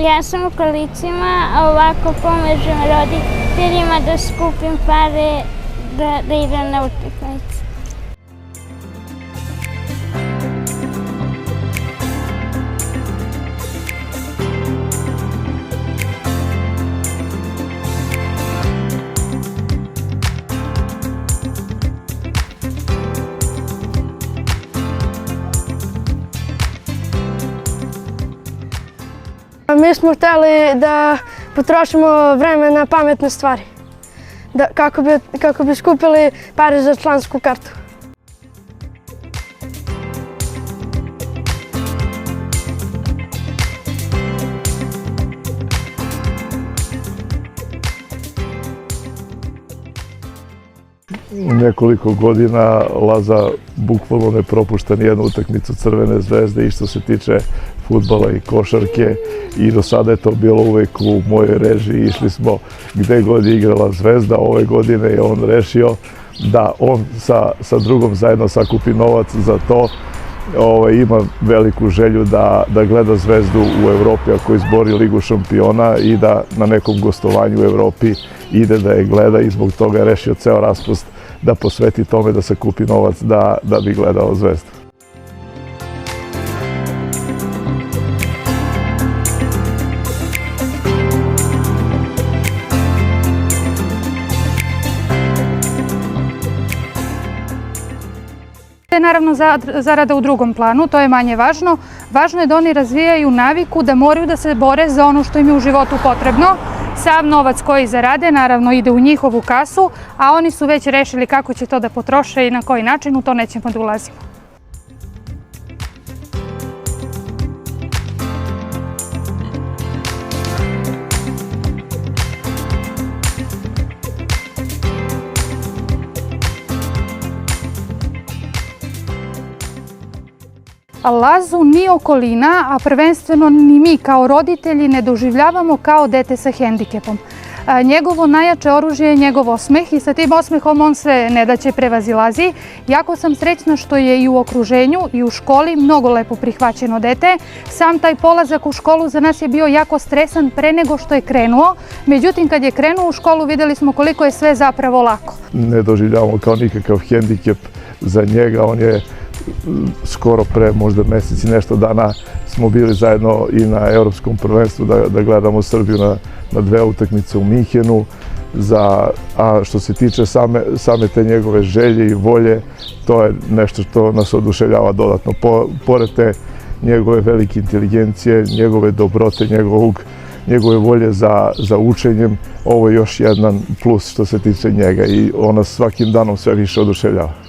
Ja sam u kolicima, a ovako pomažem roditeljima da skupim pare da idem na utakmicu. Mi smo hteli da potrošimo vreme na pametne stvari, kako bi skupili pare za člansku kartu. Nekoliko godina Laza bukvalno ne propušta nijednu utakmicu Crvene zvezde i što se tiče fudbala i košarke, i do sada je to bilo uvek u mojoj režiji. Išli smo gde god je igrala Zvezda. Ove godine je on rešio da on sa drugom zajedno sakupi novac za to. Ima veliku želju da gleda Zvezdu u Evropi ako izbori Ligu šampiona i da na nekom gostovanju u Evropi ide da je gleda, i zbog toga je rešio ceo raspust da posveti tome da sakupi novac da bi gledao Zvezdu. To je naravno zarada u drugom planu, to je manje važno. Važno je da oni razvijaju naviku da moraju da se bore za ono što im je u životu potrebno. Sav novac koji zarade naravno ide u njihovu kasu, a oni su već rešili kako će to da potroše i na koji način, u to nećemo da ulazimo. Lazu ni okolina, a prvenstveno ni mi kao roditelji ne doživljavamo kao dete sa hendikepom. Njegovo najjače oružje je njegov osmeh i sa tim osmehom on sve nedaće prevazilazi. Jako sam srećna što je i u okruženju i u školi mnogo lepo prihvaćeno dete. Sam taj polazak u školu za nas je bio jako stresan pre nego što je krenuo. Međutim, kad je krenuo u školu vidjeli smo koliko je sve zapravo lako. Ne doživljavamo kao nikakav hendikep za njega. On je skoro pre možda mesec i nešto dana smo bili zajedno i na Evropskom prvenstvu da gledamo Srbiju na 2 utakmice u Minhenu. A što se tiče same te njegove želje i volje, to je nešto što nas oduševljava dodatno. Pored te njegove velike inteligencije, njegove dobrote, njegove volje za učenjem, ovo je još jedan plus što se tiče njega i on nas svakim danom sve više oduševljava.